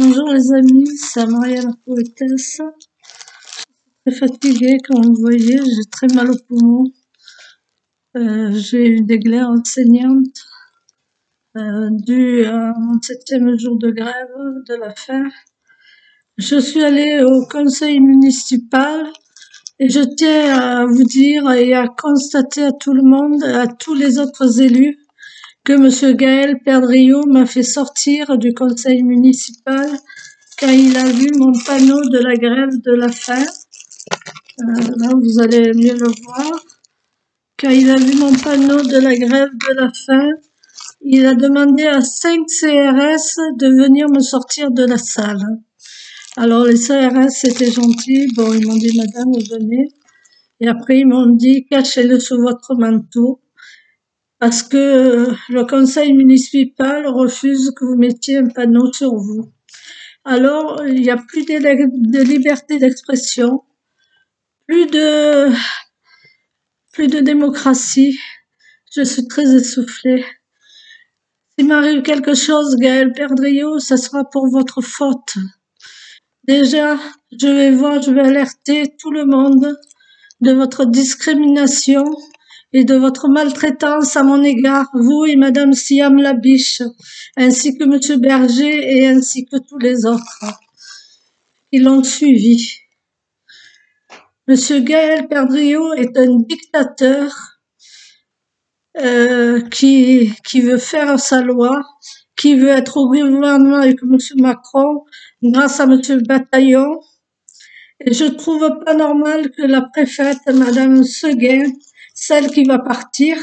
Bonjour les amis, c'est Maria la poétesse. Très fatiguée comme vous voyez, j'ai très mal au poumon. J'ai eu des glaires enseignantes dues à mon 7e jour de grève de la faim. Je suis allée au conseil municipal et je tiens à vous dire et à constater à tout le monde, à tous les autres élus, que Monsieur Gaël Perdriau m'a fait sortir du conseil municipal quand il a vu mon panneau de la grève de la faim. Là, vous allez mieux le voir. Quand il a vu mon panneau de la grève de la faim, il a demandé à 5 CRS de venir me sortir de la salle. Alors les CRS étaient gentils, bon ils m'ont dit madame venez, et après ils m'ont dit cachez-le sous votre manteau, parce que le conseil municipal refuse que vous mettiez un panneau sur vous. Alors il n'y a plus de liberté d'expression, plus de démocratie. Je suis très essoufflée. S'il m'arrive quelque chose, Gaël Perdriau, ça sera pour votre faute. Déjà, je vais alerter tout le monde de votre discrimination et de votre maltraitance à mon égard, vous et Madame Siam Labiche, ainsi que Monsieur Berger et ainsi que tous les autres qui l'ont suivi. Monsieur Gaël Perdriau est un dictateur qui veut faire sa loi, qui veut être au gouvernement avec Monsieur Macron grâce à Monsieur Bataillon. Et je trouve pas normal que la préfète, Madame Seguin, celle qui va partir,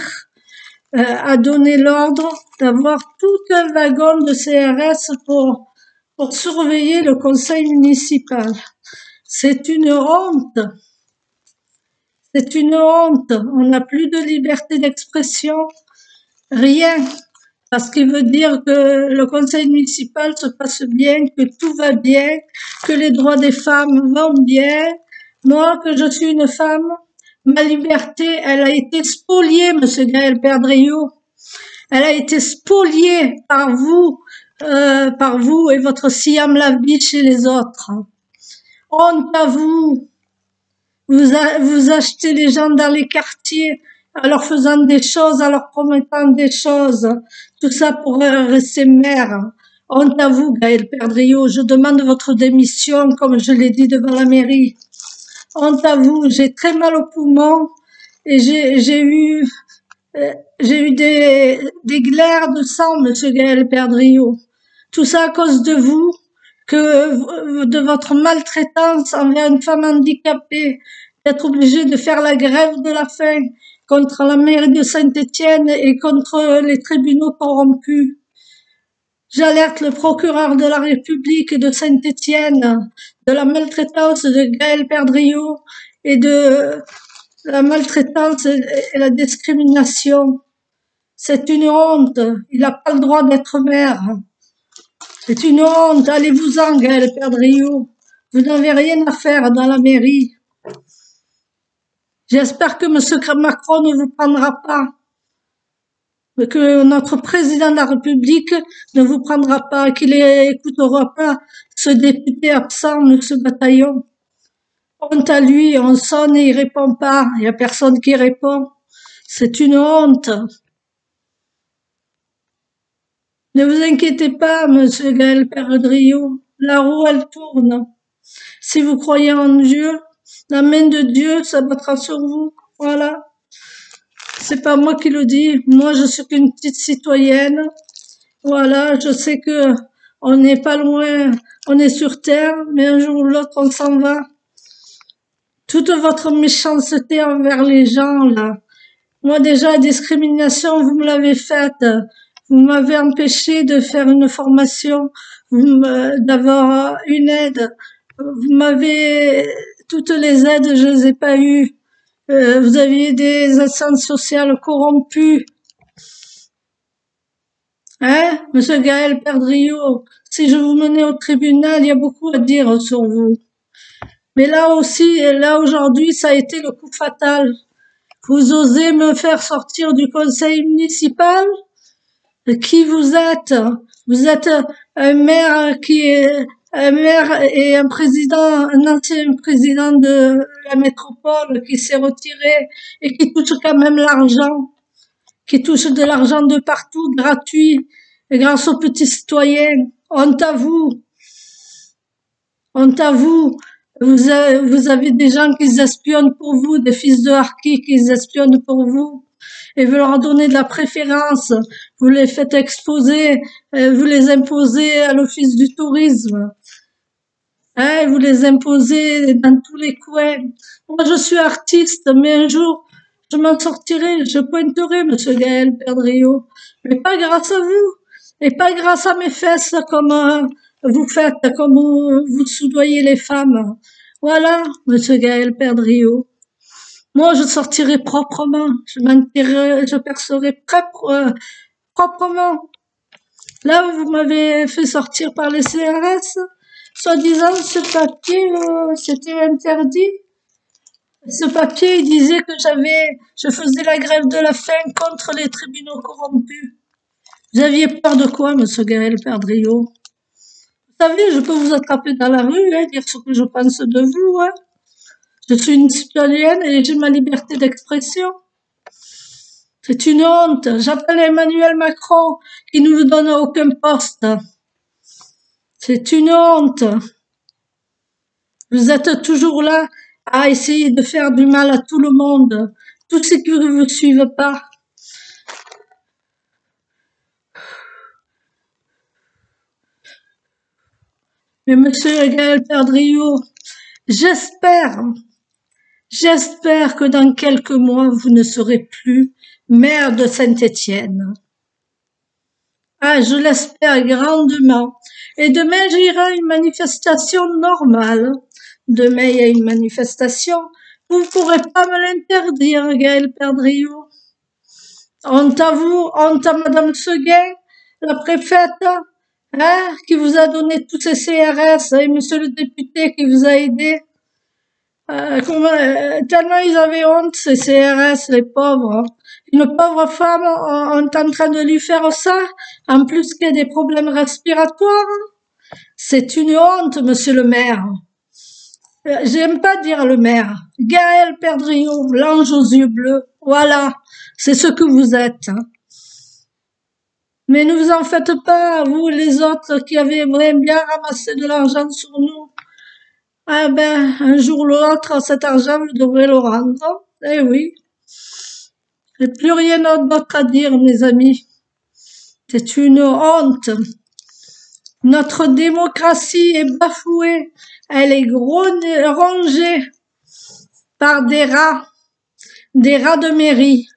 a donné l'ordre d'avoir tout un wagon de CRS pour surveiller le conseil municipal. C'est une honte. C'est une honte. On n'a plus de liberté d'expression. Rien. Parce qu'il veut dire que le conseil municipal se passe bien, que tout va bien, que les droits des femmes vont bien. Moi, que je suis une femme, ma liberté, elle a été spoliée, Monsieur Gaël Perdriau. Elle a été spoliée par vous et votre Siam Labiche et les autres. Honte à vous. Vous achetez les gens dans les quartiers en leur faisant des choses, en leur promettant des choses. Tout ça pour rester maire. Honte à vous, Gaël Perdriau. Je demande votre démission, comme je l'ai dit devant la mairie. Honte à vous. J'ai très mal au poumon et j'ai eu des glaires de sang, Monsieur Gaël Perdriau. Tout ça à cause de vous, de votre maltraitance envers une femme handicapée, d'être obligé de faire la grève de la faim contre la mairie de Saint-Étienne et contre les tribunaux corrompus. J'alerte le procureur de la République de Saint-Étienne de la maltraitance de Gaël Perdriau et de la maltraitance et la discrimination. C'est une honte. Il n'a pas le droit d'être maire. C'est une honte. Allez-vous-en, Gaël Perdriau. Vous n'avez rien à faire dans la mairie. J'espère que M. Macron ne vous prendra pas, que notre président de la République ne vous prendra pas, qu'il n'écoutera pas ce député absent, M. Bataillon. Honte à lui, on sonne et il répond pas. Il n'y a personne qui répond. C'est une honte. Ne vous inquiétez pas, Monsieur Gaël Perdriau. La roue, elle tourne. Si vous croyez en Dieu, la main de Dieu s'abattra sur vous. Voilà. C'est pas moi qui le dis. Moi, je suis qu'une petite citoyenne. Voilà. Je sais que on n'est pas loin. On est sur terre, mais un jour ou l'autre, on s'en va. Toute votre méchanceté envers les gens, là. Moi, déjà, la discrimination, vous me l'avez faite. Vous m'avez empêché de faire une formation, d'avoir une aide. Vous m'avez, toutes les aides, je les ai pas eues. Vous aviez des instances sociales corrompues. Hein, Monsieur Gaël Perdriau? Si je vous menais au tribunal, il y a beaucoup à dire sur vous. Mais là aussi, là aujourd'hui, ça a été le coup fatal. Vous osez me faire sortir du conseil municipal? qui vous êtes. Vous êtes un maire qui est un maire et un président, un ancien président de la métropole qui s'est retiré et qui touche quand même l'argent, qui touche de l'argent de partout, gratuit, et grâce aux petits citoyens. Honte à vous, honte à vous. Vous avez des gens qui espionnent pour vous, des fils de harkis qui espionnent pour vous et vous leur donnez de la préférence. Vous les faites exposer, vous les imposez à l'office du tourisme. Hein, vous les imposez dans tous les coins. Moi, je suis artiste, mais un jour, je m'en sortirai, je pointerai, monsieur Gaël Perdriau. Mais pas grâce à vous, et pas grâce à mes fesses, comme vous faites, comme vous soudoyez les femmes. Voilà, monsieur Gaël Perdriau. Moi, je sortirai proprement, je m'enterrerai, je percerai proprement. Là, vous m'avez fait sortir par les CRS, soi-disant ce papier, c'était interdit. Ce papier, il disait que je faisais la grève de la faim contre les tribunaux corrompus. Vous aviez peur de quoi, monsieur Gaël Perdriau? Vous savez, je peux vous attraper dans la rue, hein, dire ce que je pense de vous, hein. Je suis une citoyenne et j'ai ma liberté d'expression. C'est une honte. J'appelle Emmanuel Macron qui ne nous donne aucun poste. C'est une honte. Vous êtes toujours là à essayer de faire du mal à tout le monde, tous ceux qui ne vous suivent pas. Mais monsieur Gaël Perdriau, j'espère, j'espère que dans quelques mois, vous ne serez plus maire de Saint-Étienne. Ah, je l'espère grandement. Et demain, j'irai à une manifestation normale. Demain, il y a une manifestation. Vous ne pourrez pas me l'interdire, Gaël Perdriau. Honte à vous, honte à Madame Seguin, la préfète, hein, qui vous a donné tous ces CRS, et Monsieur le député qui vous a aidé. Tellement ils avaient honte, ces CRS, les pauvres. Une pauvre femme, on est en train de lui faire ça, en plus qu'il y a des problèmes respiratoires. C'est une honte, monsieur le maire. J'aime pas dire le maire. Gaël Perdriau, l'ange aux yeux bleus. Voilà, c'est ce que vous êtes. Mais ne vous en faites pas, vous les autres qui avez bien ramassé de l'argent sur nous. Ah ben, un jour ou l'autre, cet argent, vous devrez le rendre. Eh oui. J'ai plus rien d'autre à dire, mes amis. C'est une honte. Notre démocratie est bafouée. Elle est rongée par des rats de mairie.